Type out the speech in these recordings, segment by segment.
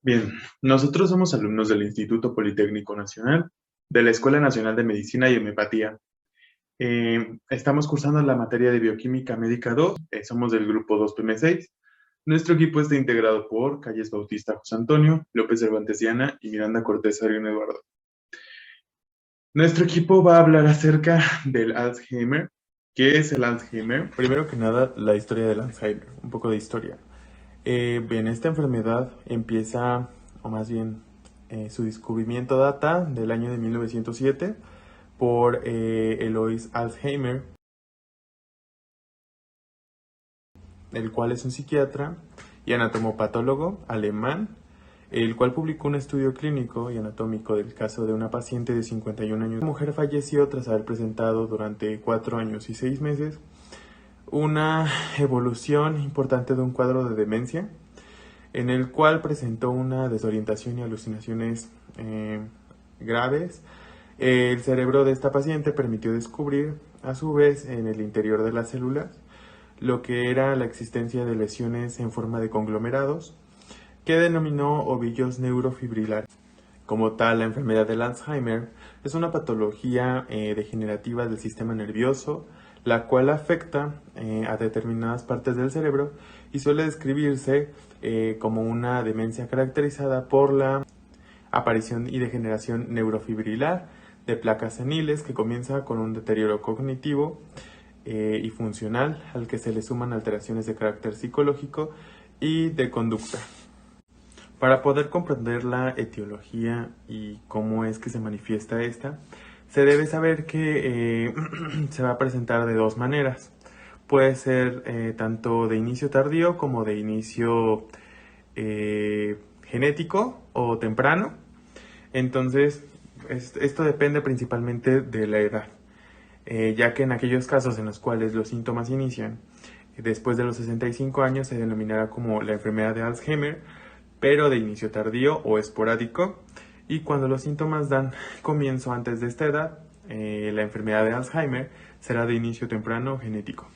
Bien, nosotros somos alumnos del Instituto Politécnico Nacional, de la Escuela Nacional de Medicina y Homeopatía. Estamos cursando la materia de Bioquímica Médica 2, somos del grupo 2PM6. Nuestro equipo está integrado por Calles Bautista José Antonio, López Cervantes Diana y Miranda Cortés Arión Eduardo. Nuestro equipo va a hablar acerca del Alzheimer. ¿Qué es el Alzheimer? Primero que nada, la historia del Alzheimer, un poco de historia. Bien, esta enfermedad empieza, o más bien su descubrimiento data del año de 1907 por Elois Alzheimer, el cual es un psiquiatra y anatomopatólogo alemán, el cual publicó un estudio clínico y anatómico del caso de una paciente de 51 años. La mujer falleció tras haber presentado durante 4 años y 6 meses una evolución importante de un cuadro de demencia, en el cual presentó una desorientación y alucinaciones graves. El cerebro de esta paciente permitió descubrir, a su vez, en el interior de las células, lo que era la existencia de lesiones en forma de conglomerados, que denominó ovillos neurofibrilares. Como tal, la enfermedad del Alzheimer es una patología degenerativa del sistema nervioso, la cual afecta a determinadas partes del cerebro y suele describirse como una demencia caracterizada por la aparición y degeneración neurofibrilar de placas seniles que comienza con un deterioro cognitivo y funcional al que se le suman alteraciones de carácter psicológico y de conducta. Para poder comprender la etiología y cómo es que se manifiesta esta, se debe saber que se va a presentar de dos maneras. Puede ser tanto de inicio tardío como de inicio genético o temprano. Entonces, esto depende principalmente de la edad, ya que en aquellos casos en los cuales los síntomas inician después de los 65 años se denominará como la enfermedad de Alzheimer, pero de inicio tardío o esporádico, y cuando los síntomas dan comienzo antes de esta edad, la enfermedad de Alzheimer será de inicio temprano o genético.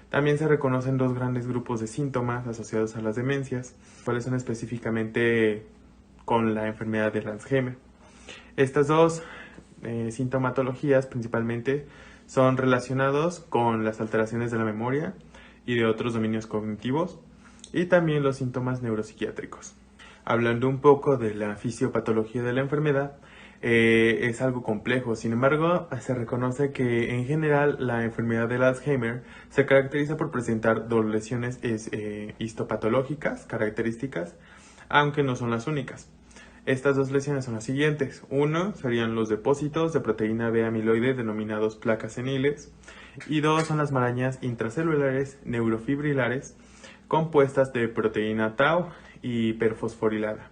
También se reconocen dos grandes grupos de síntomas asociados a las demencias, cuáles son específicamente con la enfermedad del Alzheimer. Estas dos sintomatologías principalmente son relacionados con las alteraciones de la memoria y de otros dominios cognitivos, y también los síntomas neuropsiquiátricos. Hablando un poco de la fisiopatología de la enfermedad, es algo complejo. Sin embargo, se reconoce que en general la enfermedad del Alzheimer se caracteriza por presentar dos lesiones histopatológicas características, aunque no son las únicas. Estas dos lesiones son las siguientes. Uno serían los depósitos de proteína B amiloide denominados placas seniles, y dos son las marañas intracelulares neurofibrilares compuestas de proteína tau y hiperfosforilada.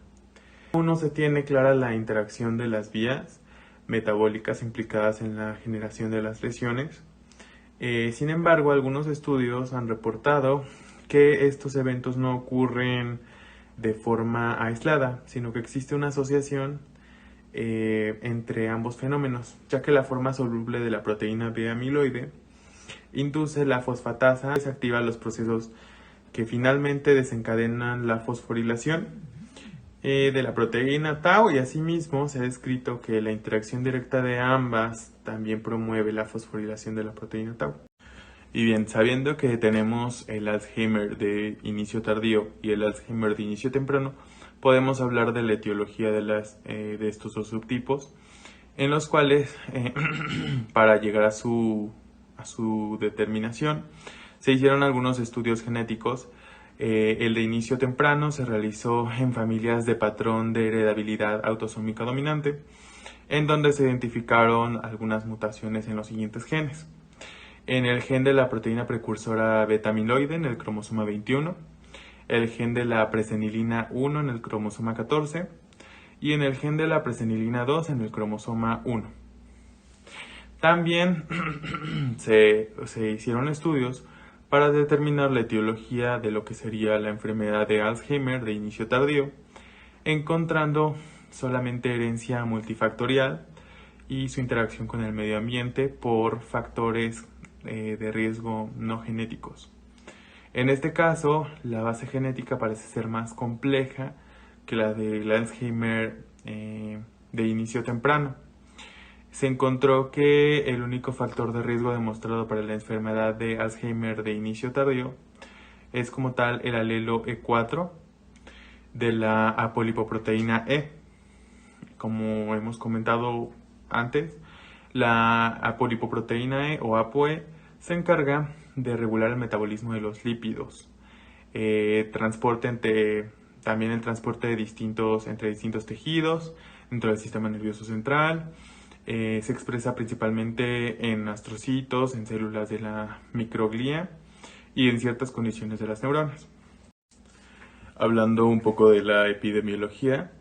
Uno se tiene clara la interacción de las vías metabólicas implicadas en la generación de las lesiones. Sin embargo, algunos estudios han reportado que estos eventos no ocurren de forma aislada, sino que existe una asociación entre ambos fenómenos, ya que la forma soluble de la proteína B amiloide induce la fosfatasa, desactiva los procesos que finalmente desencadenan la fosforilación de la proteína tau, y asimismo se ha descrito que la interacción directa de ambas también promueve la fosforilación de la proteína tau. Y bien, sabiendo que tenemos el Alzheimer de inicio tardío y el Alzheimer de inicio temprano, podemos hablar de la etiología de estos dos subtipos, en los cuales, para llegar a su determinación, se hicieron algunos estudios genéticos. El de inicio temprano se realizó en familias de patrón de heredabilidad autosómica dominante, en donde se identificaron algunas mutaciones en los siguientes genes. En el gen de la proteína precursora beta-amiloide en el cromosoma 21, el gen de la presenilina 1 en el cromosoma 14 y en el gen de la presenilina 2 en el cromosoma 1. También se hicieron estudios para determinar la etiología de lo que sería la enfermedad de Alzheimer de inicio tardío, encontrando solamente herencia multifactorial y su interacción con el medio ambiente por factores de riesgo no genéticos. En este caso, la base genética parece ser más compleja que la del Alzheimer de inicio temprano. Se encontró que el único factor de riesgo demostrado para la enfermedad de Alzheimer de inicio tardío es como tal el alelo E4 de la apolipoproteína E. Como hemos comentado antes, la apolipoproteína E o ApoE se encarga de regular el metabolismo de los lípidos, también el transporte de entre distintos tejidos dentro del sistema nervioso central. Se expresa principalmente en astrocitos, en células de la microglía y en ciertas condiciones de las neuronas. Hablando un poco de la epidemiología,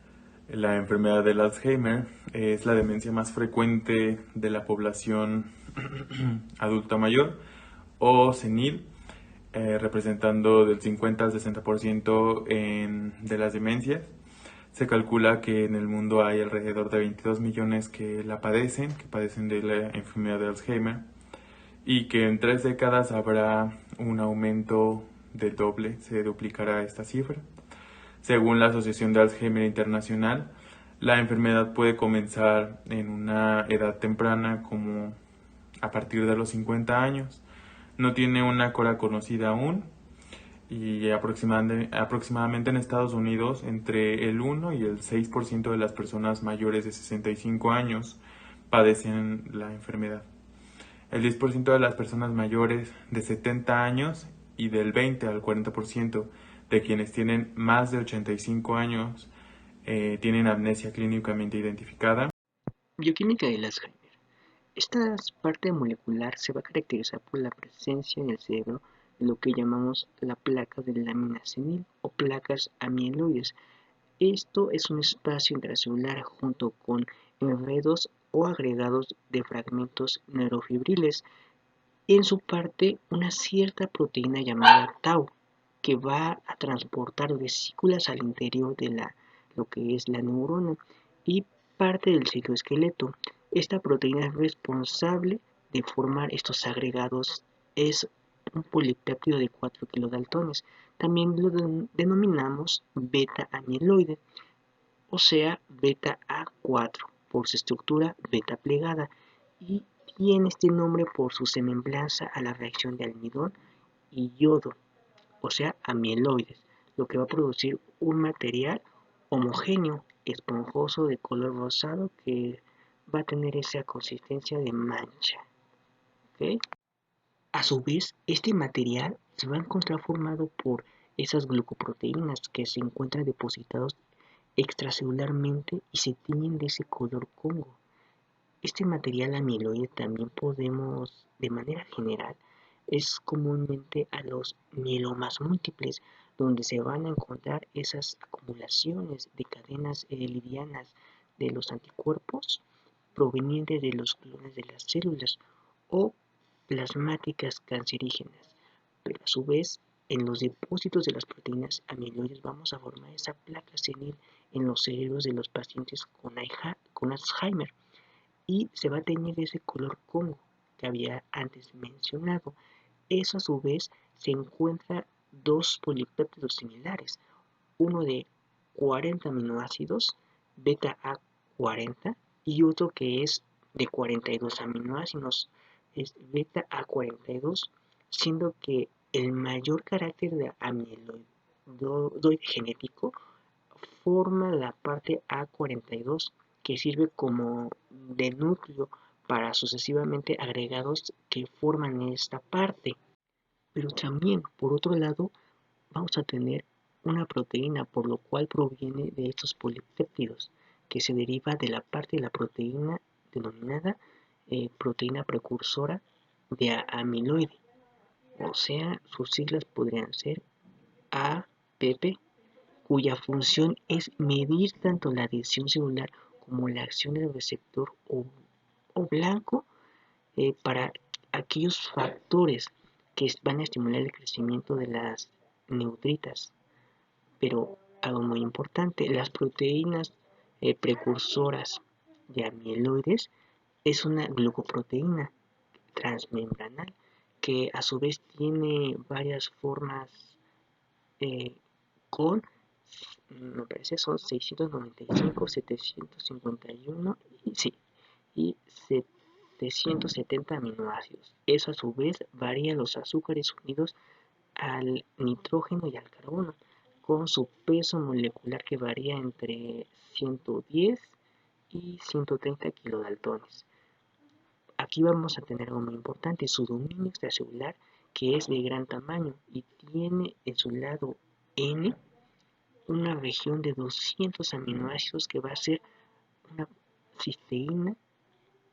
la enfermedad del Alzheimer es la demencia más frecuente de la población adulta mayor o senil, representando del 50 al 60% de las demencias. Se calcula que en el mundo hay alrededor de 22 millones que padecen de la enfermedad de Alzheimer, y que en 3 décadas habrá un aumento del doble, se duplicará esta cifra. Según la Asociación de Alzheimer Internacional, la enfermedad puede comenzar en una edad temprana, como a partir de los 50 años. No tiene una cura conocida aún, y aproximadamente en Estados Unidos entre el 1 y el 6% de las personas mayores de 65 años padecen la enfermedad. El 10% de las personas mayores de 70 años y del 20 al 40% de quienes tienen más de 85 años tienen amnesia clínicamente identificada. Bioquímica del Alzheimer. Esta parte molecular se va a caracterizar por la presencia en el cerebro de lo que llamamos la placa de lámina senil o placas amiloides. Esto es un espacio intracelular junto con enredos o agregados de fragmentos neurofibriles. En su parte, una cierta proteína llamada tau, que va a transportar vesículas al interior de lo que es la neurona y parte del citoesqueleto. Esta proteína es responsable de formar estos agregados. Es un polipéptido de 4 kilodaltones. También lo denominamos beta amiloide, o sea, beta A4, por su estructura beta plegada, y tiene este nombre por su semblanza a la reacción de almidón y yodo, o sea, amiloides, lo que va a producir un material homogéneo, esponjoso de color rosado que va a tener esa consistencia de mancha. ¿Okay? A su vez, este material se va a encontrar formado por esas glucoproteínas que se encuentran depositados extracelularmente y se tiñen de ese color Congo. Este material amiloide también podemos, de manera general, es comúnmente a los mielomas múltiples, donde se van a encontrar esas acumulaciones de cadenas livianas de los anticuerpos provenientes de los clones de las células o plasmáticas cancerígenas. Pero a su vez, en los depósitos de las proteínas amiloides vamos a formar esa placa senil en los cerebros de los pacientes con Alzheimer, y se va a teñir ese color Congo que había antes mencionado. Eso a su vez se encuentra dos polipéptidos similares, uno de 40 aminoácidos, beta A40, y otro que es de 42 aminoácidos, es beta A42, siendo que el mayor carácter de amiloidoide genético forma la parte A42, que sirve como de núcleo para sucesivamente agregados que forman esta parte. Pero también, por otro lado, vamos a tener una proteína, por lo cual proviene de estos polipéptidos, que se deriva de la parte de la proteína denominada proteína precursora de amiloide, o sea, sus siglas podrían ser APP, cuya función es medir tanto la adhesión celular como la acción del receptor o blanco para aquellos factores que van a estimular el crecimiento de las neutritas. Pero algo muy importante, las proteínas precursoras de amiloides es una glucoproteína transmembranal que a su vez tiene varias formas con me parece son 695, 751 y sí, y 770 aminoácidos. Eso a su vez varía los azúcares unidos al nitrógeno y al carbono, con su peso molecular que varía entre 110 y 130 kilodaltones. Aquí vamos a tener algo muy importante, su dominio extracelular, que es de gran tamaño y tiene en su lado N una región de 200 aminoácidos que va a ser una cisteína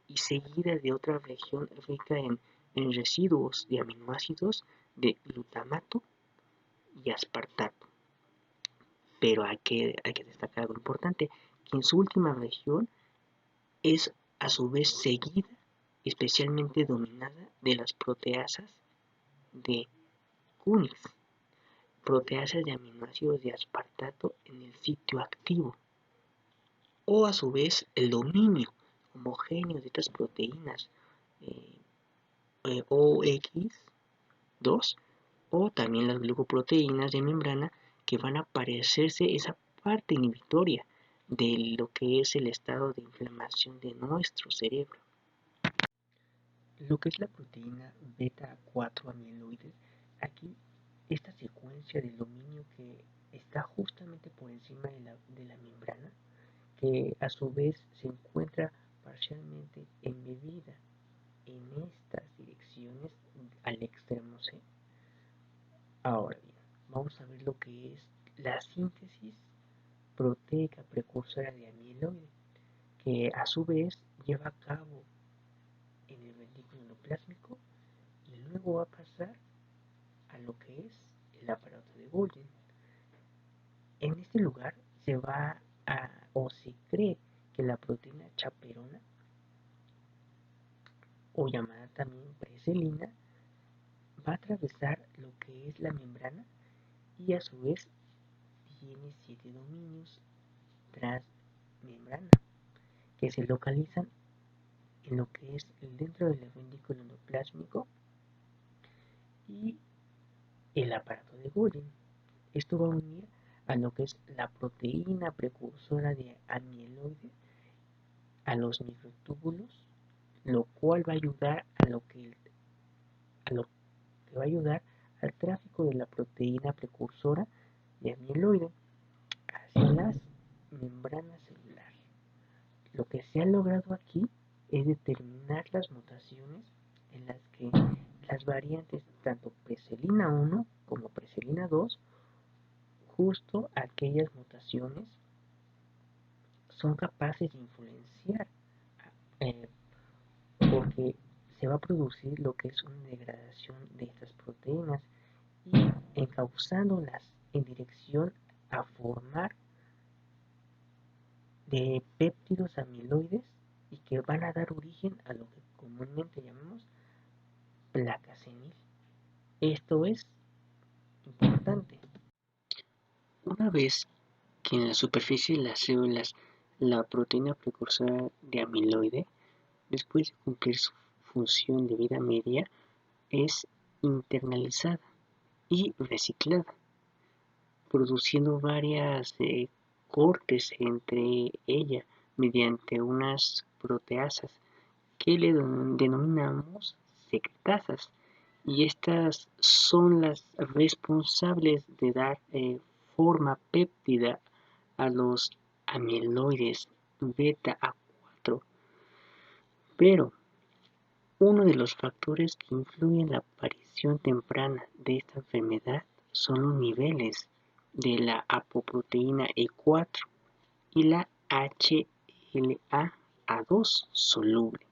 y seguida de otra región rica en residuos de aminoácidos de glutamato y aspartato. Pero hay que destacar algo importante, que en su última región es a su vez seguida, especialmente dominada de las proteasas de Kunix, proteasas de aminoácidos de aspartato en el sitio activo, o a su vez el dominio homogéneo de estas proteínas eh, OX2 o también las glucoproteínas de membrana que van a parecerse esa parte inhibitoria de lo que es el estado de inflamación de nuestro cerebro. Lo que es la proteína beta 4 amiloide, aquí esta secuencia del dominio que está justamente por encima de la membrana, que a su vez se encuentra parcialmente embebida en estas direcciones al extremo C. Ahora bien, vamos a ver lo que es la síntesis proteica precursora de amiloide, que a su vez lleva a cabo en el ventrículo endoplásmico y luego va a pasar a lo que es el aparato de Golgi. En este lugar se va a, o se cree que la proteína chaperona, o llamada también preselina, va a atravesar lo que es la membrana y a su vez tiene 7 dominios transmembrana que se localizan en lo que es dentro del ventrículo endoplásmico y el aparato de Golgi. Esto va a unir a lo que es la proteína precursora de amiloide a los microtúbulos, lo cual va a ayudar a lo que va a ayudar al tráfico de la proteína precursora de amiloide hacia las membranas celulares. Lo que se ha logrado aquí es determinar las mutaciones en las que las variantes tanto preselina 1 como preselina 2, justo aquellas mutaciones son capaces de influenciar eh, porque se va a producir lo que es una degradación de estas proteínas y encauzándolas en dirección a formar de péptidos amiloides y que van a dar origen a lo que comúnmente llamamos placa senil. Esto es importante. Una vez que en la superficie de las células la proteína precursora de amiloide, después de cumplir su función de vida media, es internalizada y reciclada, produciendo varias cortes entre ella mediante unas proteasas que le denominamos secretasas, y estas son las responsables de dar forma péptida a los amiloides beta A4. Pero uno de los factores que influyen en la aparición temprana de esta enfermedad son los niveles de la apoproteína E4 y la HLA-A2 soluble.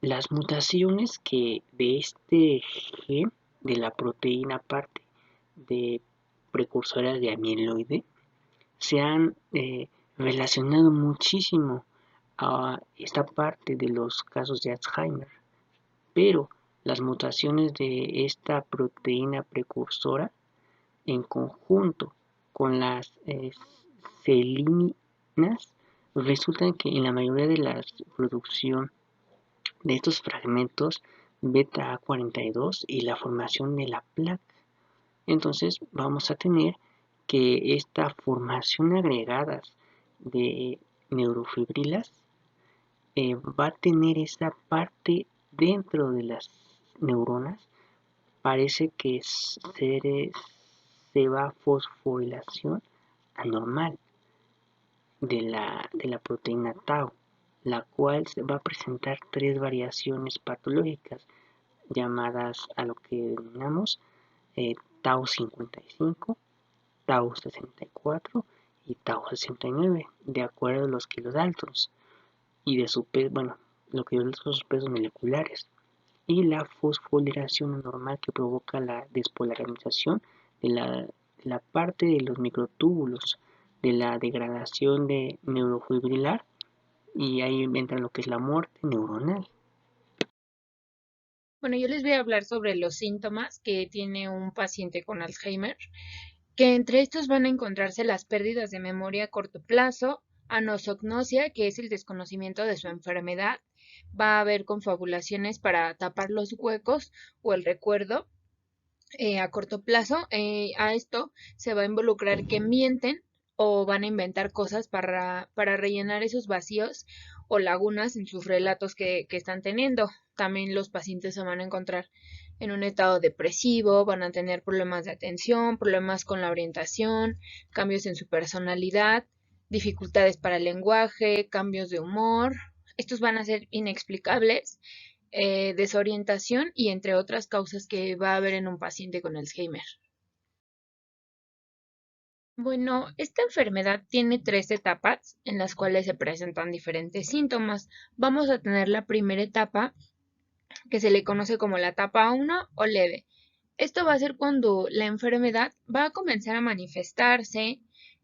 Las mutaciones que de este gen de la proteína parte de precursoras de amiloide se han relacionado muchísimo a esta parte de los casos de Alzheimer, pero las mutaciones de esta proteína precursora en conjunto con las celinas resultan que en la mayoría de la producción de estos fragmentos beta A42 y la formación de la placa. Entonces vamos a tener que esta formación agregada de neurofibrilas va a tener esa parte dentro de las neuronas. Parece que se va fosforilación anormal de la proteína tau, la cual se va a presentar tres variaciones patológicas llamadas a lo que denominamos tau 55, tau 64 y tau 69, de acuerdo a los kilodaltons y de su peso, bueno, lo que son sus pesos moleculares, y la fosforilación anormal que provoca la despolarización de la parte de los microtúbulos, de la degradación de neurofibrilar, y ahí entra lo que es la muerte neuronal. Bueno, yo les voy a hablar sobre los síntomas que tiene un paciente con Alzheimer, que entre estos van a encontrarse las pérdidas de memoria a corto plazo, anosognosia, que es el desconocimiento de su enfermedad, va a haber confabulaciones para tapar los huecos o el recuerdo a corto plazo. A esto se va a involucrar que mienten o van a inventar cosas para rellenar esos vacíos o lagunas en sus relatos que están teniendo. También los pacientes se van a encontrar en un estado depresivo, van a tener problemas de atención, problemas con la orientación, cambios en su personalidad, dificultades para el lenguaje, cambios de humor. Estos van a ser inexplicables, desorientación y entre otras causas que va a haber en un paciente con Alzheimer. Bueno, esta enfermedad tiene tres etapas en las cuales se presentan diferentes síntomas. Vamos a tener la primera etapa que se le conoce como la etapa 1 o leve. Esto va a ser cuando la enfermedad va a comenzar a manifestarse.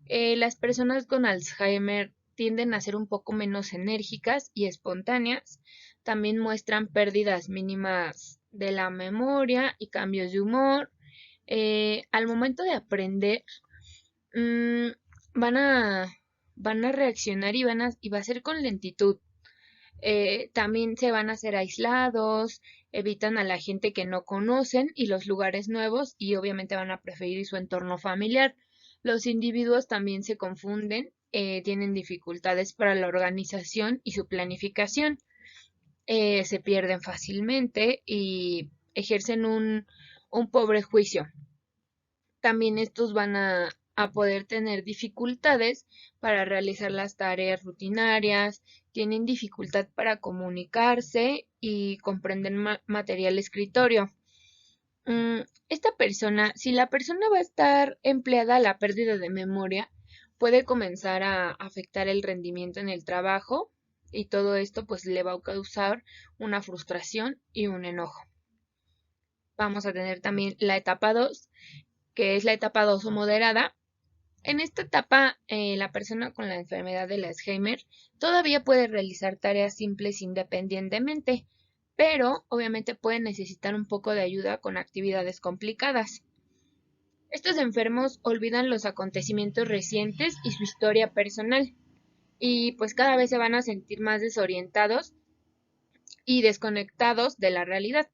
Las personas con Alzheimer tienden a ser un poco menos enérgicas y espontáneas. También muestran pérdidas mínimas de la memoria y cambios de humor. Al momento de aprender, mmm, van a, van a reaccionar y va a ser con lentitud. También se van a hacer aislados, evitan a la gente que no conocen y los lugares nuevos y obviamente van a preferir su entorno familiar. Los individuos también se confunden, tienen dificultades para la organización y su planificación, se pierden fácilmente y ejercen un pobre juicio. También estos van a poder tener dificultades para realizar las tareas rutinarias, tienen dificultad para comunicarse y comprender material escritorio. Esta persona, si la persona va a estar empleada a la pérdida de memoria, puede comenzar a afectar el rendimiento en el trabajo y todo esto pues le va a causar una frustración y un enojo. Vamos a tener también la etapa 2, que es la etapa 2 o moderada. En esta etapa, la persona con la enfermedad del Alzheimer todavía puede realizar tareas simples independientemente, pero obviamente puede necesitar un poco de ayuda con actividades complicadas. Estos enfermos olvidan los acontecimientos recientes y su historia personal, y pues cada vez se van a sentir más desorientados y desconectados de la realidad.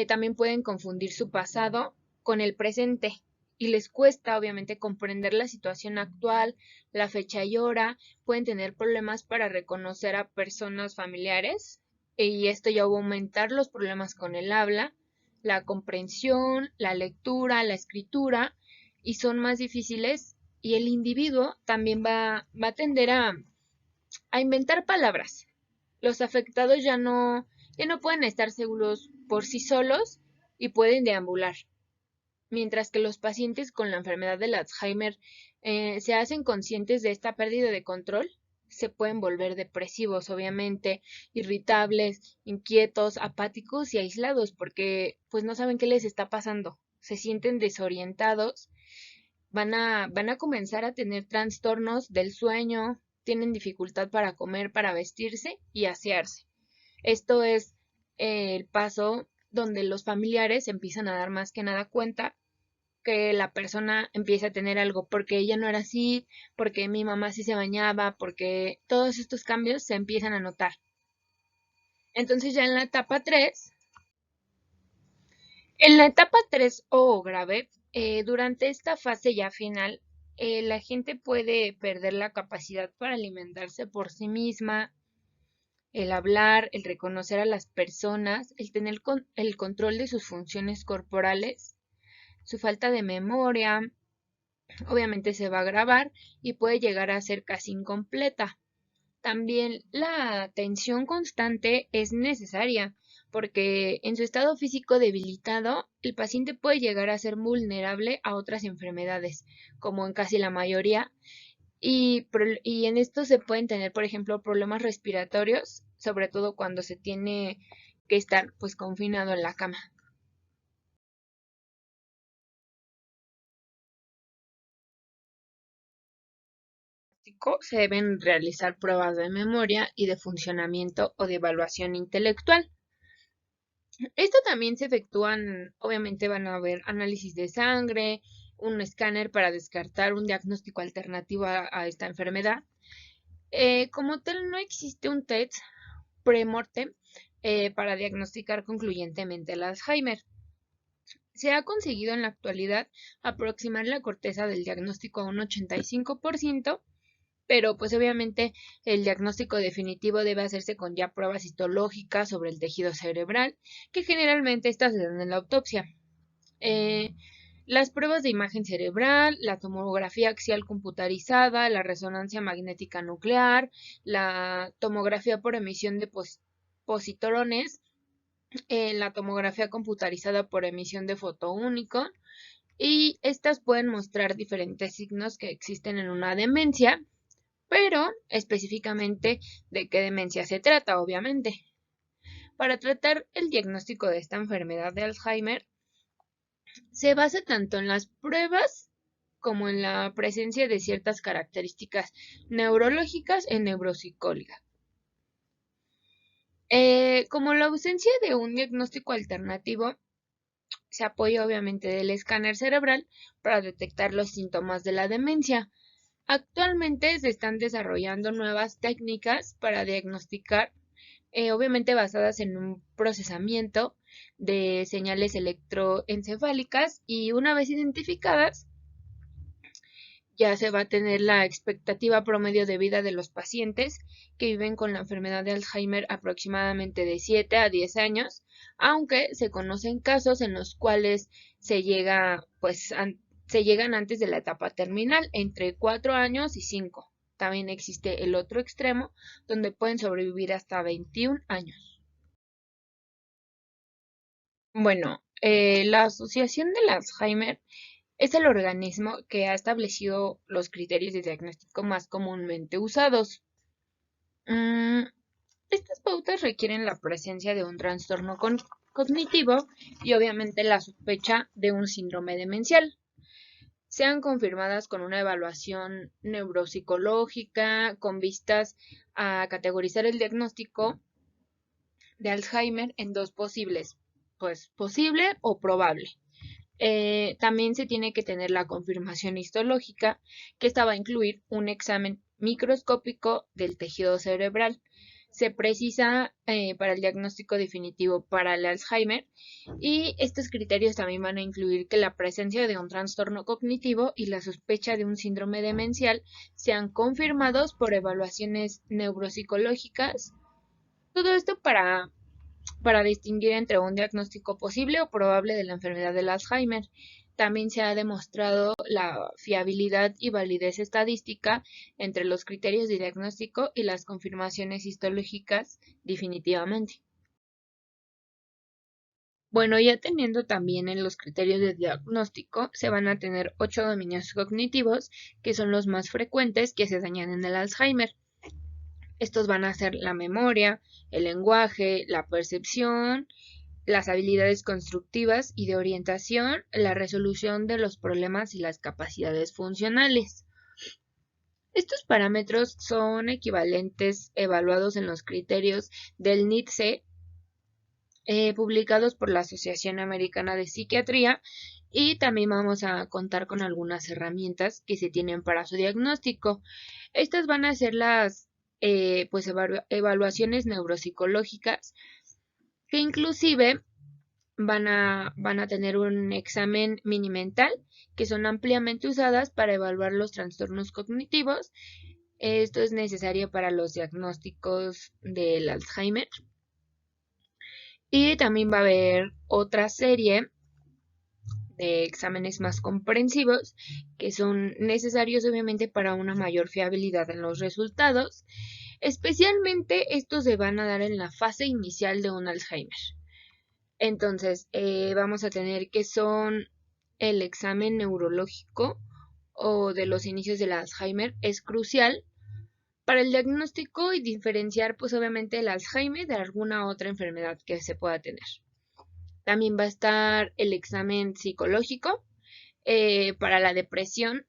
También pueden confundir su pasado con el presente y les cuesta obviamente comprender la situación actual, la fecha y hora, pueden tener problemas para reconocer a personas familiares y esto ya va a aumentar los problemas con el habla, la comprensión, la lectura, la escritura y son más difíciles y el individuo también va a tender a inventar palabras. Los afectados ya no pueden estar seguros por sí solos y pueden deambular, mientras que los pacientes con la enfermedad del Alzheimer se hacen conscientes de esta pérdida de control, se pueden volver depresivos, obviamente, irritables, inquietos, apáticos y aislados, porque pues no saben qué les está pasando, se sienten desorientados, van a comenzar a tener trastornos del sueño, tienen dificultad para comer, para vestirse y asearse. Esto es el paso donde los familiares empiezan a dar más que nada cuenta que la persona empieza a tener algo, porque ella no era así, porque mi mamá sí se bañaba, porque todos estos cambios se empiezan a notar. Entonces ya en la etapa 3 o grave, durante esta fase ya final, La gente puede perder la capacidad para alimentarse por sí misma, el hablar, el reconocer a las personas, el tener el control de sus funciones corporales, su falta de memoria, obviamente se va a agravar y puede llegar a ser casi incompleta. También la atención constante es necesaria porque en su estado físico debilitado, el paciente puede llegar a ser vulnerable a otras enfermedades, como en casi la mayoría, y en esto se pueden tener, por ejemplo, problemas respiratorios, sobre todo cuando se tiene que estar pues confinado en la cama. Se deben realizar pruebas de memoria y de funcionamiento o de evaluación intelectual. Esto también se efectúan, obviamente van a haber análisis de sangre, un escáner para descartar un diagnóstico alternativo a esta enfermedad. Como tal, no existe un test pre-mortem para diagnosticar concluyentemente el Alzheimer. Se ha conseguido en la actualidad aproximar la corteza del diagnóstico a un 85%, pero pues obviamente el diagnóstico definitivo debe hacerse con ya pruebas histológicas sobre el tejido cerebral, que generalmente estas se dan en la autopsia. Eh, las pruebas de imagen cerebral, la tomografía axial computarizada, la resonancia magnética nuclear, la tomografía por emisión de positrones, la tomografía computarizada por emisión de fotoúnico, y estas pueden mostrar diferentes signos que existen en una demencia, pero específicamente de qué demencia se trata, obviamente. Para tratar el diagnóstico de esta enfermedad de Alzheimer, se basa tanto en las pruebas como en la presencia de ciertas características neurológicas en neuropsicóloga. Como la ausencia de un diagnóstico alternativo, se apoya obviamente del escáner cerebral para detectar los síntomas de la demencia. Actualmente se están desarrollando nuevas técnicas para diagnosticar, obviamente basadas en un procesamiento de señales electroencefálicas, y una vez identificadas, ya se va a tener la expectativa promedio de vida de los pacientes que viven con la enfermedad de Alzheimer aproximadamente de 7 a 10 años, aunque se conocen casos en los cuales se llegan antes de la etapa terminal, entre 4 años y 5. También existe el otro extremo, donde pueden sobrevivir hasta 21 años. Bueno, la Asociación del Alzheimer es el organismo que ha establecido los criterios de diagnóstico más comúnmente usados. Estas pautas requieren la presencia de un trastorno cognitivo y obviamente la sospecha de un síndrome demencial. Sean confirmadas con una evaluación neuropsicológica con vistas a categorizar el diagnóstico de Alzheimer en dos posibles, pues posible o probable. También se tiene que tener la confirmación histológica, que esta va a incluir un examen microscópico del tejido cerebral. Se precisa para el diagnóstico definitivo para el Alzheimer, y estos criterios también van a incluir que la presencia de un trastorno cognitivo y la sospecha de un síndrome demencial sean confirmados por evaluaciones neuropsicológicas. Todo esto para distinguir entre un diagnóstico posible o probable de la enfermedad del Alzheimer. También se ha demostrado la fiabilidad y validez estadística entre los criterios de diagnóstico y las confirmaciones histológicas definitivamente. Bueno, ya teniendo también en los criterios de diagnóstico, se van a tener 8 dominios cognitivos, que son los más frecuentes que se dañan en el Alzheimer. Estos van a ser la memoria, el lenguaje, la percepción, las habilidades constructivas y de orientación, la resolución de los problemas y las capacidades funcionales. Estos parámetros son equivalentes evaluados en los criterios del NITSE, publicados por la Asociación Americana de Psiquiatría, y también vamos a contar con algunas herramientas que se tienen para su diagnóstico. Estas van a ser las evaluaciones neuropsicológicas, que inclusive van a tener un examen mini-mental, que son ampliamente usadas para evaluar los trastornos cognitivos. Esto es necesario para los diagnósticos del Alzheimer. Y también va a haber otra serie de exámenes más comprensivos que son necesarios obviamente para una mayor fiabilidad en los resultados. Especialmente estos se van a dar en la fase inicial de un Alzheimer. Entonces, vamos a tener que son el examen neurológico o de los inicios del Alzheimer es crucial para el diagnóstico y diferenciar pues obviamente el Alzheimer de alguna otra enfermedad que se pueda tener. También va a estar el examen psicológico. Para la depresión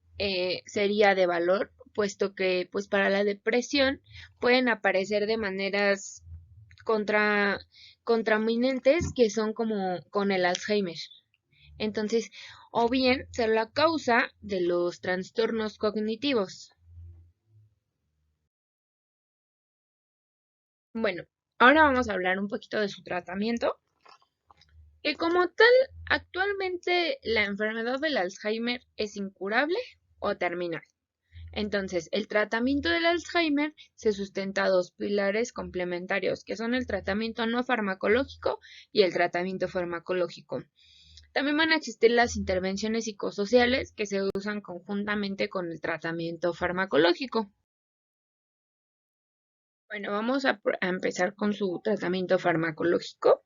sería de valor, puesto que pues para la depresión pueden aparecer de maneras contraminentes que son como con el Alzheimer. Entonces, o bien ser la causa de los trastornos cognitivos. Bueno, ahora vamos a hablar un poquito de su tratamiento. Que como tal, actualmente la enfermedad del Alzheimer es incurable o terminal. Entonces, el tratamiento del Alzheimer se sustenta a dos pilares complementarios, que son el tratamiento no farmacológico y el tratamiento farmacológico. También van a existir las intervenciones psicosociales que se usan conjuntamente con el tratamiento farmacológico. Bueno, vamos a empezar con su tratamiento farmacológico.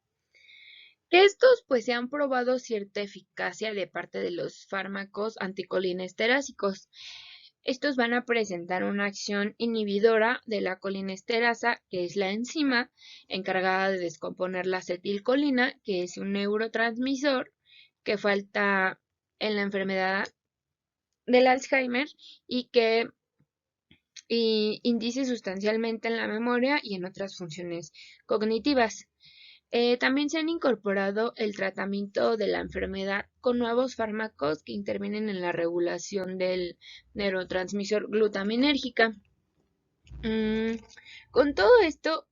Que estos pues se han probado cierta eficacia de parte de los fármacos anticolinesterásicos. Estos van a presentar una acción inhibidora de la colinesterasa, que es la enzima encargada de descomponer la acetilcolina, que es un neurotransmisor que falta en la enfermedad del Alzheimer y que indice sustancialmente en la memoria y en otras funciones cognitivas. También se han incorporado el tratamiento de la enfermedad con nuevos fármacos que intervienen en la regulación del neurotransmisor glutaminérgica. Con todo esto,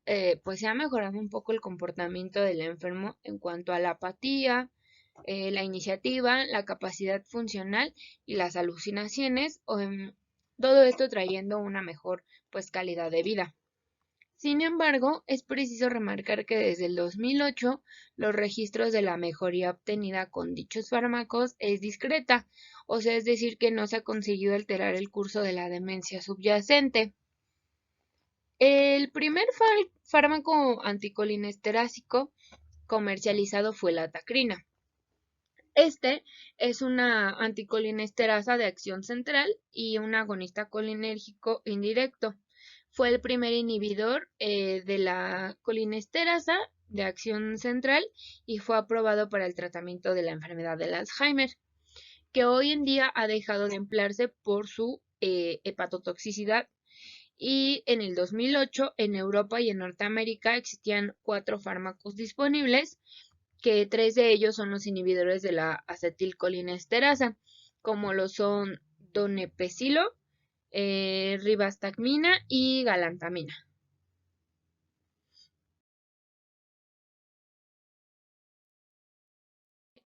pues se ha mejorado un poco el comportamiento del enfermo en cuanto a la apatía, la iniciativa, la capacidad funcional y las alucinaciones, todo esto trayendo una mejor pues calidad de vida. Sin embargo, es preciso remarcar que desde el 2008 los registros de la mejoría obtenida con dichos fármacos es discreta, o sea, es decir, que no se ha conseguido alterar el curso de la demencia subyacente. El primer fármaco anticolinesterásico comercializado fue la tacrina. Este es una anticolinesterasa de acción central y un agonista colinérgico indirecto. Fue el primer inhibidor de la colinesterasa de acción central y fue aprobado para el tratamiento de la enfermedad del Alzheimer, que hoy en día ha dejado de emplearse por su hepatotoxicidad. Y en el 2008 en Europa y en Norteamérica existían 4 fármacos disponibles, que 3 de ellos son los inhibidores de la acetilcolinesterasa, como lo son donepezilo, ribastacmina y galantamina.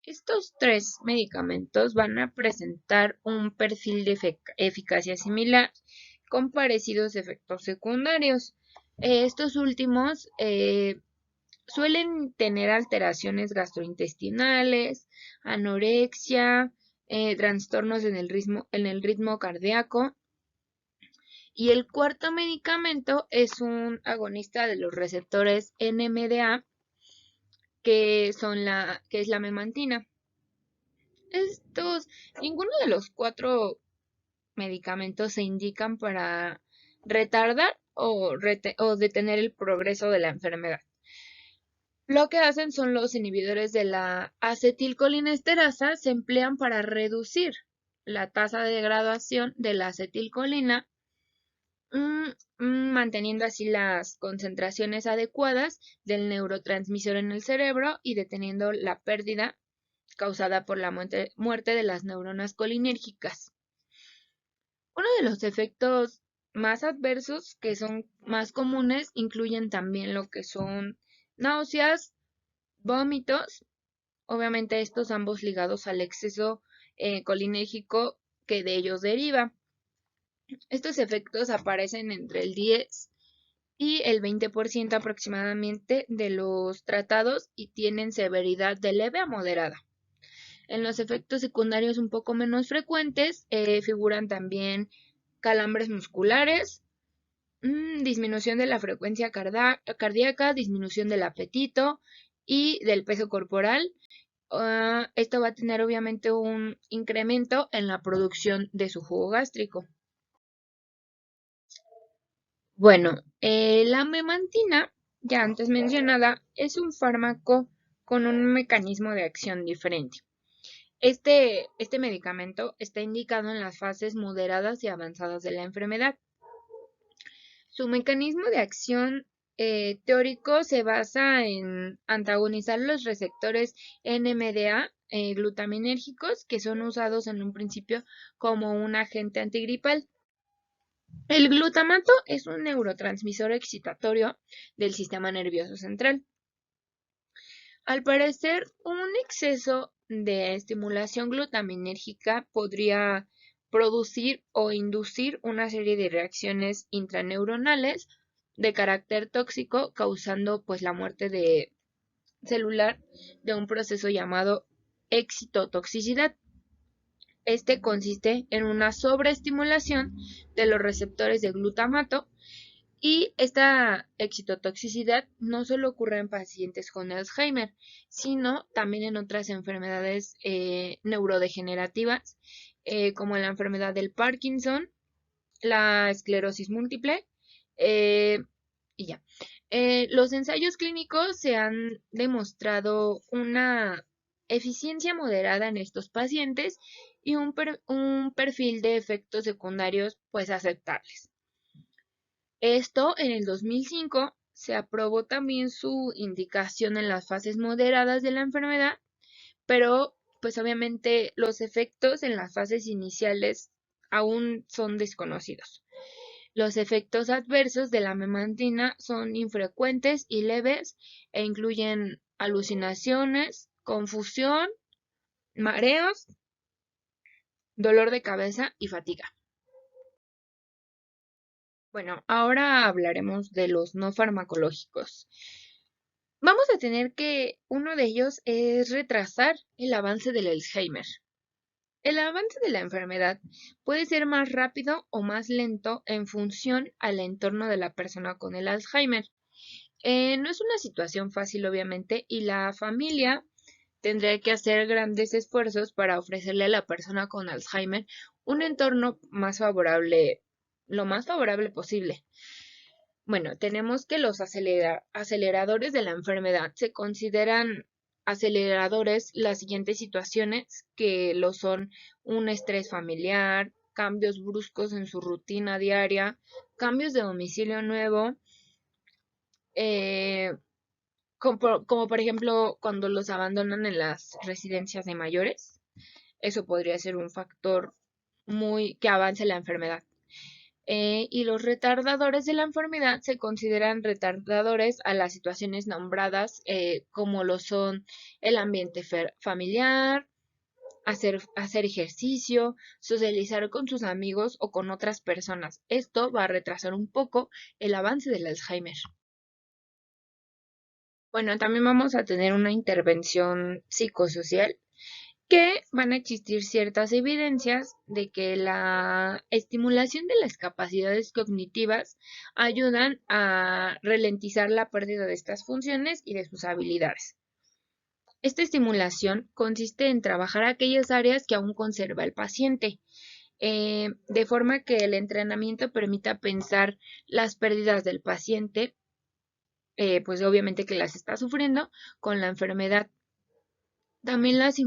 Estos 3 medicamentos van a presentar un perfil de eficacia similar con parecidos efectos secundarios. Estos últimos suelen tener alteraciones gastrointestinales, anorexia, trastornos en el ritmo cardíaco. Y el cuarto medicamento es un agonista de los receptores NMDA, que es la memantina. Ninguno de los 4 medicamentos se indican para retardar o detener el progreso de la enfermedad. Lo que hacen son los inhibidores de la acetilcolinesterasa, se emplean para reducir la tasa de degradación de la acetilcolina, manteniendo así las concentraciones adecuadas del neurotransmisor en el cerebro y deteniendo la pérdida causada por la muerte de las neuronas colinérgicas. Uno de los efectos más adversos, que son más comunes, incluyen también lo que son náuseas, vómitos Obviamente estos ambos ligados al exceso colinérgico que de ellos deriva. Estos efectos aparecen entre el 10 y el 20% aproximadamente de los tratados y tienen severidad de leve a moderada. En los efectos secundarios un poco menos frecuentes figuran también calambres musculares, disminución de la frecuencia cardíaca, disminución del apetito y del peso corporal. Esto va a tener obviamente un incremento en la producción de su jugo gástrico. Bueno, la memantina, ya antes mencionada, es un fármaco con un mecanismo de acción diferente. Este medicamento está indicado en las fases moderadas y avanzadas de la enfermedad. Su mecanismo de acción teórico se basa en antagonizar los receptores NMDA glutaminérgicos que son usados en un principio como un agente antigripal. El glutamato es un neurotransmisor excitatorio del sistema nervioso central. Al parecer, un exceso de estimulación glutaminérgica podría producir o inducir una serie de reacciones intraneuronales de carácter tóxico, causando pues la muerte celular de un proceso llamado excitotoxicidad. Este consiste en una sobreestimulación de los receptores de glutamato y esta excitotoxicidad no solo ocurre en pacientes con Alzheimer, sino también en otras enfermedades neurodegenerativas, como la enfermedad del Parkinson, la esclerosis múltiple, eh, y ya. Los ensayos clínicos se han demostrado una eficiencia moderada en estos pacientes y un perfil de efectos secundarios pues aceptables. Esto en el 2005 se aprobó también su indicación en las fases moderadas de la enfermedad, pero pues obviamente los efectos en las fases iniciales aún son desconocidos. Los efectos adversos de la memantina son infrecuentes y leves e incluyen alucinaciones, confusión, mareos, dolor de cabeza y fatiga. Bueno, ahora hablaremos de los no farmacológicos. Vamos a tener que uno de ellos es retrasar el avance del Alzheimer. El avance de la enfermedad puede ser más rápido o más lento en función al entorno de la persona con el Alzheimer. No es una situación fácil, obviamente, y la familia tendría que hacer grandes esfuerzos para ofrecerle a la persona con Alzheimer un entorno más favorable, lo más favorable posible. Bueno, tenemos que los aceleradores de la enfermedad se consideran aceleradores las siguientes situaciones que lo son un estrés familiar, cambios bruscos en su rutina diaria, cambios de domicilio nuevo, eh, como por ejemplo cuando los abandonan en las residencias de mayores. Eso podría ser un factor muy que avance la enfermedad. Y los retardadores de la enfermedad se consideran retardadores a las situaciones nombradas, como lo son el ambiente familiar, hacer ejercicio, socializar con sus amigos o con otras personas. Esto va a retrasar un poco el avance del Alzheimer. Bueno, también vamos a tener una intervención psicosocial que van a existir ciertas evidencias de que la estimulación de las capacidades cognitivas ayudan a ralentizar la pérdida de estas funciones y de sus habilidades. Esta estimulación consiste en trabajar aquellas áreas que aún conserva el paciente, de forma que el entrenamiento permita pensar las pérdidas del paciente, pues obviamente que las está sufriendo con la enfermedad. También las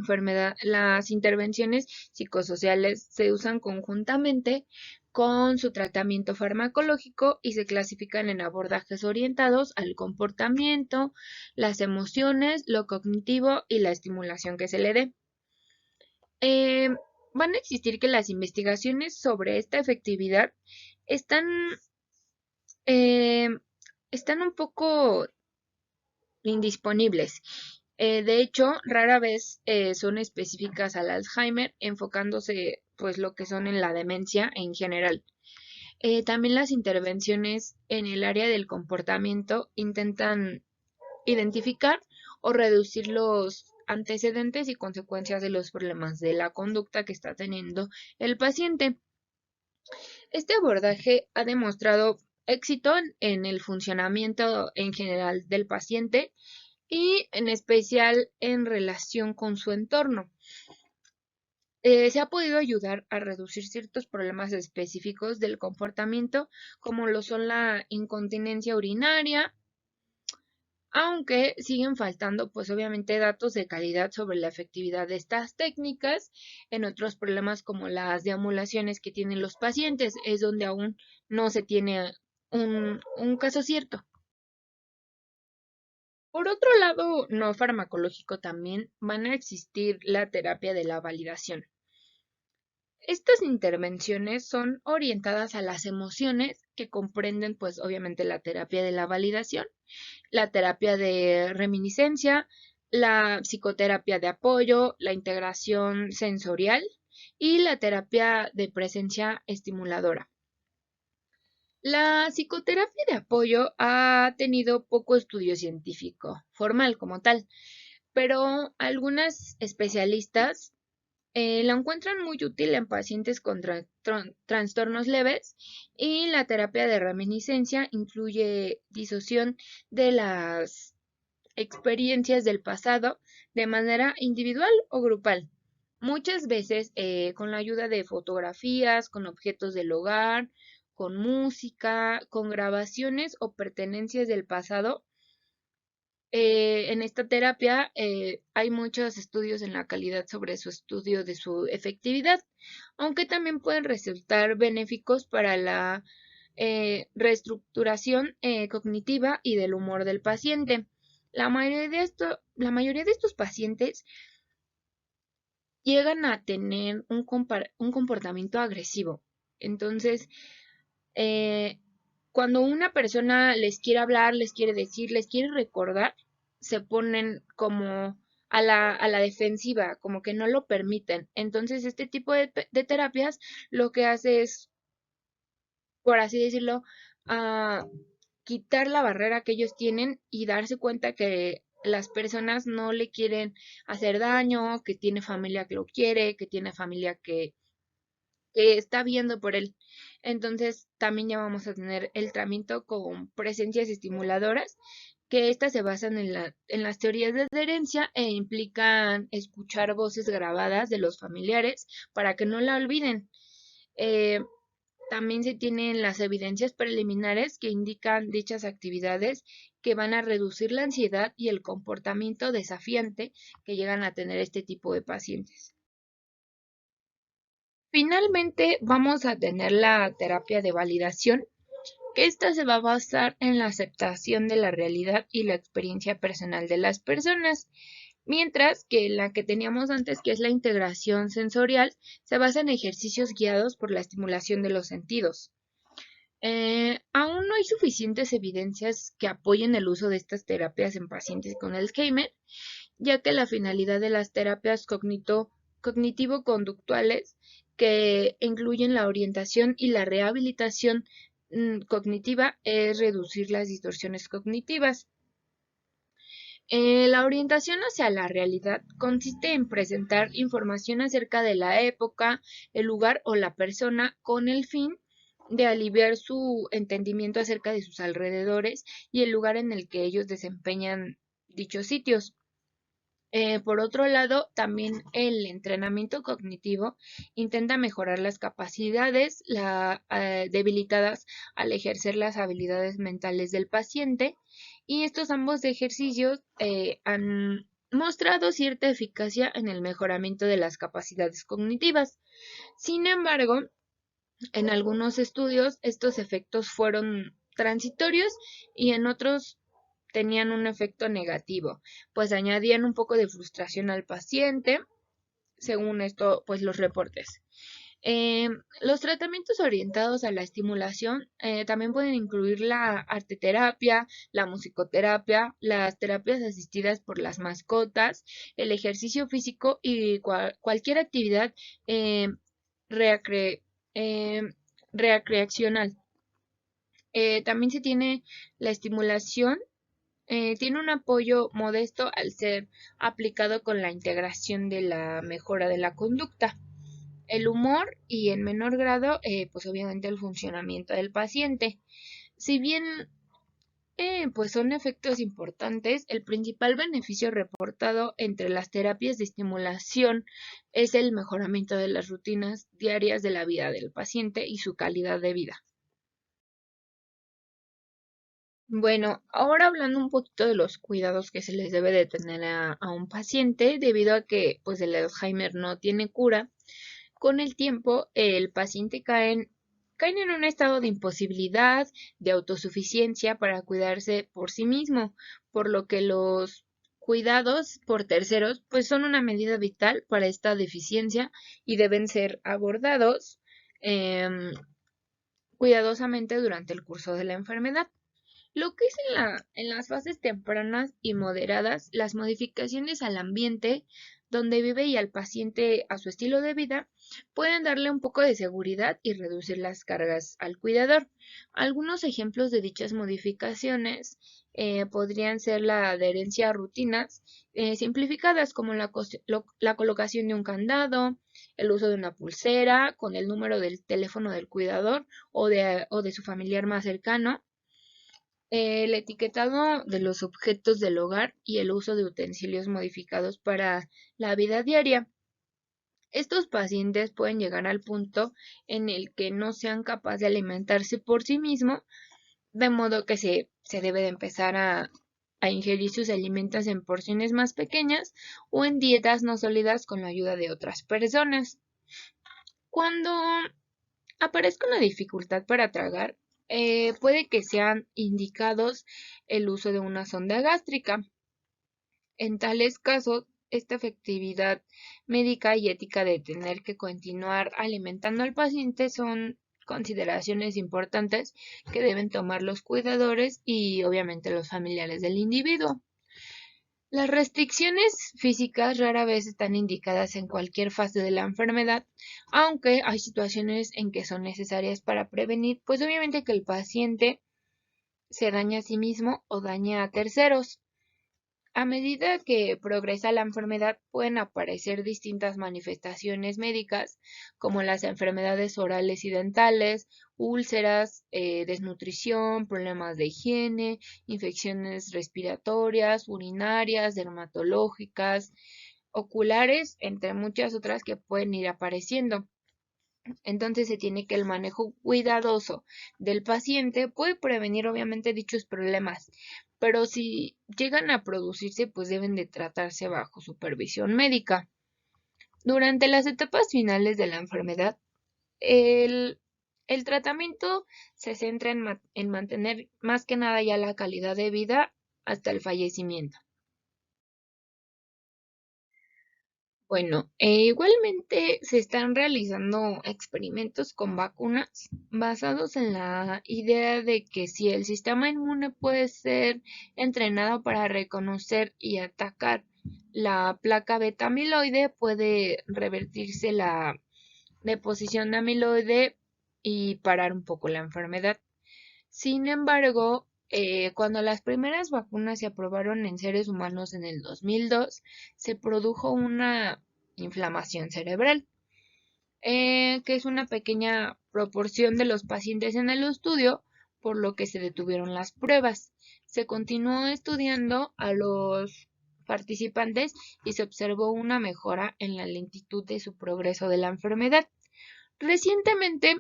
intervenciones psicosociales se usan conjuntamente con su tratamiento farmacológico y se clasifican en abordajes orientados al comportamiento, las emociones, lo cognitivo y la estimulación que se le dé. Eh, Van a existir que las investigaciones sobre esta efectividad están, eh, están un poco indisponibles De hecho, rara vez son específicas al Alzheimer, enfocándose pues lo que son en la demencia en general. También las intervenciones en el área del comportamiento intentan identificar o reducir los antecedentes y consecuencias de los problemas de la conducta que está teniendo el paciente. Este abordaje ha demostrado éxito en el funcionamiento en general del paciente y en especial en relación con su entorno. Se ha podido ayudar a reducir ciertos problemas específicos del comportamiento, como lo son la incontinencia urinaria, aunque siguen faltando, pues obviamente, datos de calidad sobre la efectividad de estas técnicas en otros problemas como las deambulaciones que tienen los pacientes, es donde aún no se tiene un caso cierto. Por otro lado, no farmacológico también van a existir la terapia de la validación. Estas intervenciones son orientadas a las emociones que comprenden pues obviamente la terapia de la validación, la terapia de reminiscencia, la psicoterapia de apoyo, la integración sensorial y la terapia de presencia estimuladora. La psicoterapia de apoyo ha tenido poco estudio científico formal como tal, pero algunas especialistas la encuentran muy útil en pacientes con trastornos leves y la terapia de reminiscencia incluye disociación de las experiencias del pasado de manera individual o grupal. Muchas veces con la ayuda de fotografías, con objetos del hogar, con música, con grabaciones o pertenencias del pasado. En esta terapia hay muchos estudios en la calidad sobre su estudio de su efectividad, aunque también pueden resultar benéficos para la reestructuración cognitiva y del humor del paciente. La mayoría de estos pacientes llegan a tener un comportamiento agresivo. Entonces, eh, cuando una persona les quiere hablar, les quiere decir, les quiere recordar, se ponen como a la defensiva, como que no lo permiten. Entonces, este tipo de terapias lo que hace es, por así decirlo, ah, quitar la barrera que ellos tienen y darse cuenta que las personas no le quieren hacer daño, que tiene familia que lo quiere, que tiene familia que está viendo por él. Entonces, también ya vamos a tener el tratamiento con presencias estimuladoras, que estas se basan en las teorías de adherencia e implican escuchar voces grabadas de los familiares para que no la olviden. Eh, También se tienen las evidencias preliminares que indican dichas actividades que van a reducir la ansiedad y el comportamiento desafiante que llegan a tener este tipo de pacientes. Finalmente, vamos a tener la terapia de validación, que esta se va a basar en la aceptación de la realidad y la experiencia personal de las personas, mientras que la que teníamos antes, que es la integración sensorial, se basa en ejercicios guiados por la estimulación de los sentidos. Aún no hay suficientes evidencias que apoyen el uso de estas terapias en pacientes con Alzheimer, ya que la finalidad de las terapias cognitivo-conductuales, que incluyen la orientación y la rehabilitación cognitiva, es reducir las distorsiones cognitivas. La orientación hacia la realidad consiste en presentar información acerca de la época, el lugar o la persona con el fin de aliviar su entendimiento acerca de sus alrededores y el lugar en el que ellos desempeñan dichos sitios. Por otro lado, también el entrenamiento cognitivo intenta mejorar las capacidades debilitadas al ejercer las habilidades mentales del paciente, y estos ambos ejercicios han mostrado cierta eficacia en el mejoramiento de las capacidades cognitivas. Sin embargo, en algunos estudios estos efectos fueron transitorios y en otros tenían un efecto negativo, pues añadían un poco de frustración al paciente, según esto, pues los reportes. Los tratamientos orientados a la estimulación también pueden incluir la arteterapia, la musicoterapia, las terapias asistidas por las mascotas, el ejercicio físico y cualquier actividad eh, recre- eh, recreacional. También se tiene la estimulación, tiene un apoyo modesto al ser aplicado con la integración de la mejora de la conducta, el humor y en menor grado, pues obviamente el funcionamiento del paciente. Si bien pues son efectos importantes, el principal beneficio reportado entre las terapias de estimulación es el mejoramiento de las rutinas diarias de la vida del paciente y su calidad de vida. Bueno, ahora hablando un poquito de los cuidados que se les debe de tener a un paciente, debido a que pues el Alzheimer no tiene cura, con el tiempo el paciente caen en un estado de imposibilidad, de autosuficiencia para cuidarse por sí mismo, por lo que los cuidados por terceros pues son una medida vital para esta deficiencia y deben ser abordados em, cuidadosamente durante el curso de la enfermedad. Lo que es en las fases tempranas y moderadas, las modificaciones al ambiente donde vive y al paciente a su estilo de vida pueden darle un poco de seguridad y reducir las cargas al cuidador. Algunos ejemplos de dichas modificaciones podrían ser la adherencia a rutinas simplificadas como la colocación de un candado, el uso de una pulsera con el número del teléfono del cuidador o de su familiar más cercano, el etiquetado de los objetos del hogar y el uso de utensilios modificados para la vida diaria. Estos pacientes pueden llegar al punto en el que no sean capaces de alimentarse por sí mismos, de modo que se debe de empezar a ingerir sus alimentos en porciones más pequeñas o en dietas no sólidas con la ayuda de otras personas. Cuando aparezca una dificultad para tragar, puede que sean indicados el uso de una sonda gástrica. En tales casos, esta efectividad médica y ética de tener que continuar alimentando al paciente son consideraciones importantes que deben tomar los cuidadores y obviamente los familiares del individuo. Las restricciones físicas rara vez están indicadas en cualquier fase de la enfermedad, aunque hay situaciones en que son necesarias para prevenir, pues obviamente que el paciente se dañe a sí mismo o dañe a terceros. A medida que progresa la enfermedad pueden aparecer distintas manifestaciones médicas como las enfermedades orales y dentales, úlceras, desnutrición, problemas de higiene, infecciones respiratorias, urinarias, dermatológicas, oculares, entre muchas otras que pueden ir apareciendo. Entonces se tiene que el manejo cuidadoso del paciente puede prevenir obviamente dichos problemas, pero si llegan a producirse pues deben de tratarse bajo supervisión médica. Durante las etapas finales de la enfermedad, el, el tratamiento se centra en mantener más que nada ya la calidad de vida hasta el fallecimiento. Bueno, igualmente se están realizando experimentos con vacunas basados en la idea de que si el sistema inmune puede ser entrenado para reconocer y atacar la placa beta amiloide, puede revertirse la deposición de amiloide y parar un poco la enfermedad. Sin embargo, cuando las primeras vacunas se aprobaron en seres humanos en el 2002, se produjo una inflamación cerebral, que es una pequeña proporción de los pacientes en el estudio, por lo que se detuvieron las pruebas. Se continuó estudiando a los participantes y se observó una mejora en la lentitud de su progreso de la enfermedad. Recientemente,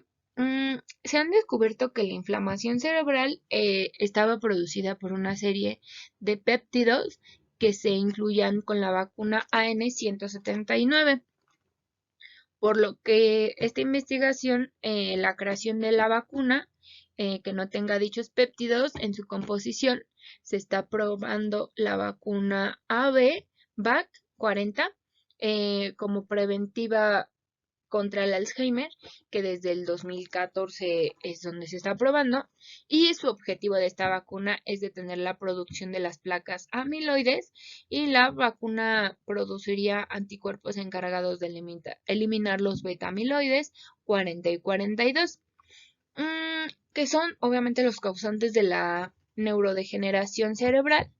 se han descubierto que la inflamación cerebral estaba producida por una serie de péptidos que se incluían con la vacuna AN-179, por lo que esta investigación, la creación de la vacuna que no tenga dichos péptidos en su composición, se está probando la vacuna AB-BAC40 como preventiva contra el Alzheimer, que desde el 2014 es donde se está probando, y su objetivo de esta vacuna es detener la producción de las placas amiloides, y la vacuna produciría anticuerpos encargados de eliminar los beta amiloides 40 y 42, que son obviamente los causantes de la neurodegeneración cerebral,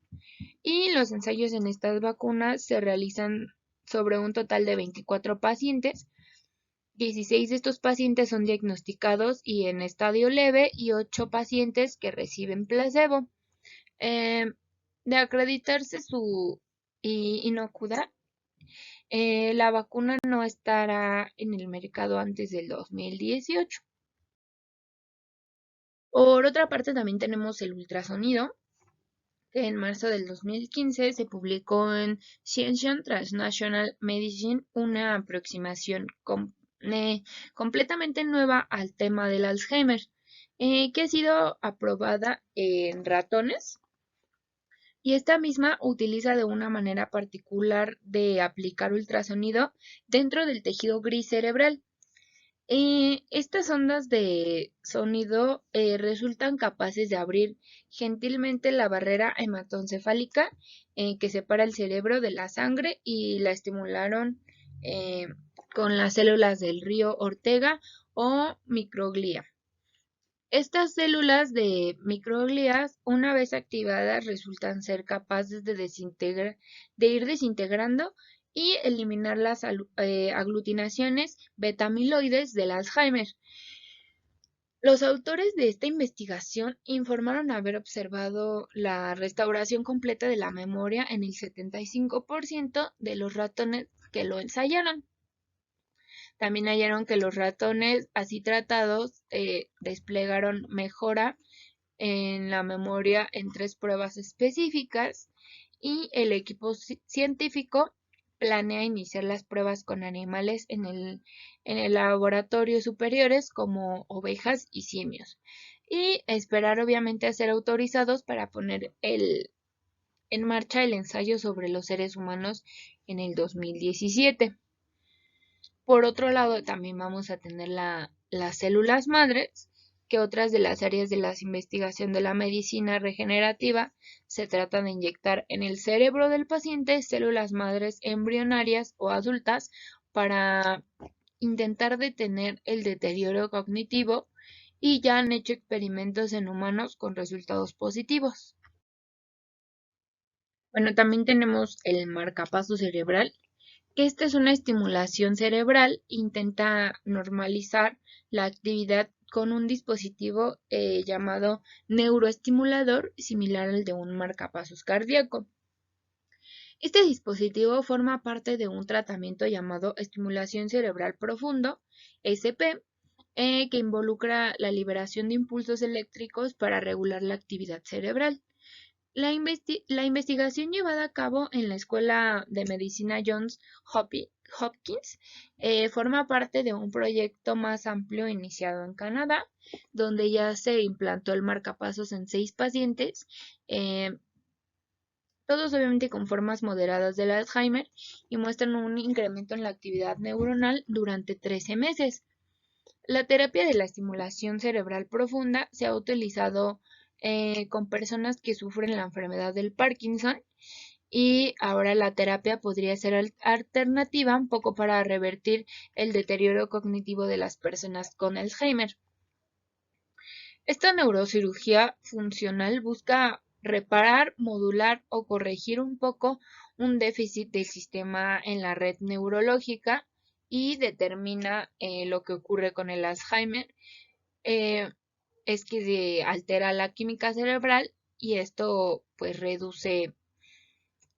y los ensayos en estas vacunas se realizan sobre un total de 24 pacientes. 16 de estos pacientes son diagnosticados y en estadio leve, y 8 pacientes que reciben placebo. De acreditarse su inocuidad, la vacuna no estará en el mercado antes del 2018. Por otra parte, también tenemos el ultrasonido, que en marzo del 2015 se publicó en Science Translational Medicine una aproximación completamente nueva al tema del Alzheimer, que ha sido aprobada en ratones, y esta misma utiliza de una manera particular de aplicar ultrasonido dentro del tejido gris cerebral. Estas ondas de sonido resultan capaces de abrir gentilmente la barrera hematoencefálica que separa el cerebro de la sangre, y la estimularon eh, con las células del río Ortega o microglia. Estas células de microglias, una vez activadas, resultan ser capaces de ir desintegrando y eliminar las aglutinaciones beta-amiloides del Alzheimer. Los autores de esta investigación informaron haber observado la restauración completa de la memoria en el 75% de los ratones que lo ensayaron. También hallaron que los ratones así tratados desplegaron mejora en la memoria en 3 pruebas específicas, y el equipo científico planea iniciar las pruebas con animales en el laboratorio superiores como ovejas y simios, y esperar obviamente a ser autorizados para poner en marcha el ensayo sobre los seres humanos en el 2017. Por otro lado, también vamos a tener las células madres, que otras de las áreas de la investigación de la medicina regenerativa. Se trata de inyectar en el cerebro del paciente células madres embrionarias o adultas para intentar detener el deterioro cognitivo, y ya han hecho experimentos en humanos con resultados positivos. Bueno, también tenemos el marcapaso cerebral. Esta es una estimulación cerebral, intenta normalizar la actividad con un dispositivo llamado neuroestimulador, similar al de un marcapasos cardíaco. Este dispositivo forma parte de un tratamiento llamado estimulación cerebral profundo, SP, que involucra la liberación de impulsos eléctricos para regular la actividad cerebral. La investigación llevada a cabo en la Escuela de Medicina Johns Hopkins forma parte de un proyecto más amplio iniciado en Canadá, donde ya se implantó el marcapasos en 6 pacientes, todos obviamente con formas moderadas del Alzheimer, y muestran un incremento en la actividad neuronal durante 13 meses. La terapia de la estimulación cerebral profunda se ha utilizado con personas que sufren la enfermedad del Parkinson, y ahora la terapia podría ser alternativa un poco para revertir el deterioro cognitivo de las personas con Alzheimer. Esta neurocirugía funcional busca reparar, modular o corregir un poco un déficit del sistema en la red neurológica, y determina lo que ocurre con el Alzheimer. Es que se altera la química cerebral, y esto pues reduce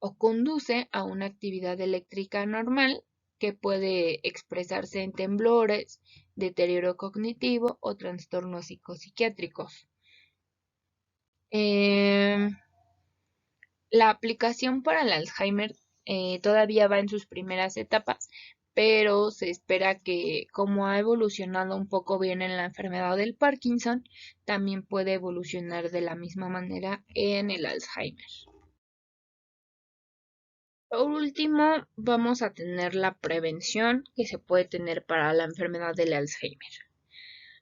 o conduce a una actividad eléctrica normal, que puede expresarse en temblores, deterioro cognitivo o trastornos psicopsiquiátricos. La aplicación para el Alzheimer todavía va en sus primeras etapas, pero se espera que, como ha evolucionado un poco bien en la enfermedad del Parkinson, también puede evolucionar de la misma manera en el Alzheimer. Por último, vamos a tener la prevención que se puede tener para la enfermedad del Alzheimer.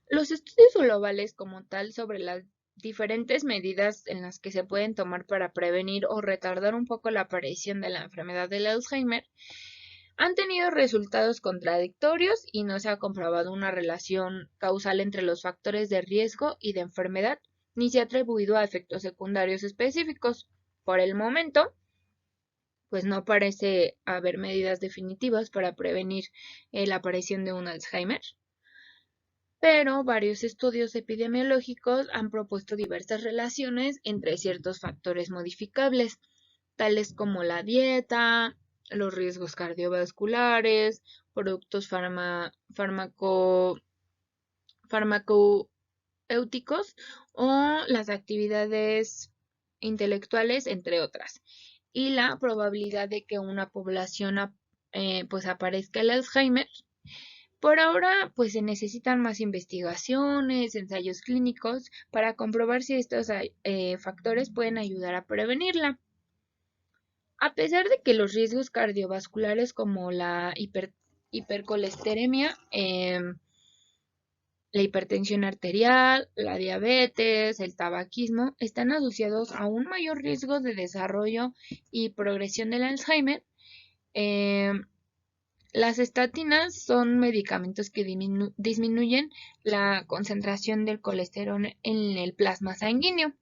Los estudios globales como tal sobre las diferentes medidas en las que se pueden tomar para prevenir o retardar un poco la aparición de la enfermedad del Alzheimer han tenido resultados contradictorios y no se ha comprobado una relación causal entre los factores de riesgo y de enfermedad, ni se ha atribuido a efectos secundarios específicos. Por el momento, pues no parece haber medidas definitivas para prevenir la aparición de un Alzheimer, pero varios estudios epidemiológicos han propuesto diversas relaciones entre ciertos factores modificables, tales como la dieta, los riesgos cardiovasculares, productos farmacéuticos o las actividades intelectuales, entre otras, y la probabilidad de que una población pues aparezca el Alzheimer. Por ahora, pues se necesitan más investigaciones, ensayos clínicos para comprobar si estos factores pueden ayudar a prevenirla. A pesar de que los riesgos cardiovasculares como la hipercolestelemia, la hipertensión arterial, la diabetes, el tabaquismo están asociados a un mayor riesgo de desarrollo y progresión del Alzheimer, las estatinas son medicamentos que disminuyen la concentración del colesterol en el plasma sanguíneo.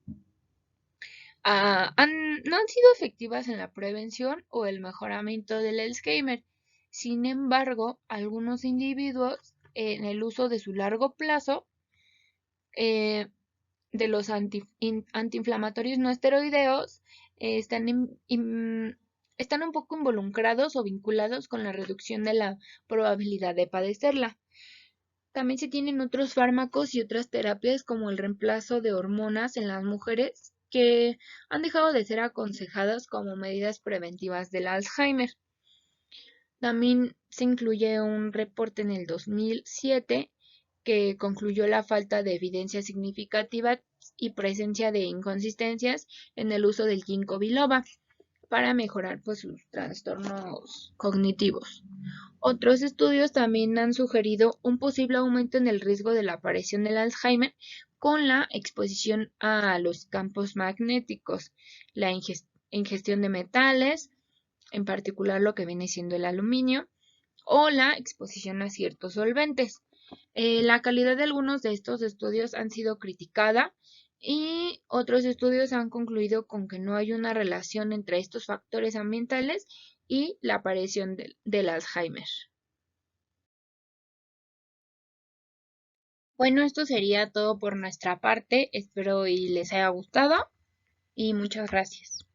No han sido efectivas en la prevención o el mejoramiento del Alzheimer. Sin embargo, algunos individuos en el uso de su largo plazo de los antiinflamatorios no esteroideos están un poco involucrados o vinculados con la reducción de la probabilidad de padecerla. También se tienen otros fármacos y otras terapias como el reemplazo de hormonas en las mujeres que han dejado de ser aconsejadas como medidas preventivas del Alzheimer. También se incluye un reporte en el 2007 que concluyó la falta de evidencia significativa y presencia de inconsistencias en el uso del ginkgo biloba para mejorar pues, sus trastornos cognitivos. Otros estudios también han sugerido un posible aumento en el riesgo de la aparición del Alzheimer con la exposición a los campos magnéticos, la ingestión de metales, en particular lo que viene siendo el aluminio, o la exposición a ciertos solventes. La calidad de algunos de estos estudios han sido criticada y otros estudios han concluido con que no hay una relación entre estos factores ambientales y la aparición del Alzheimer. Bueno, esto sería todo por nuestra parte. Espero y les haya gustado y muchas gracias.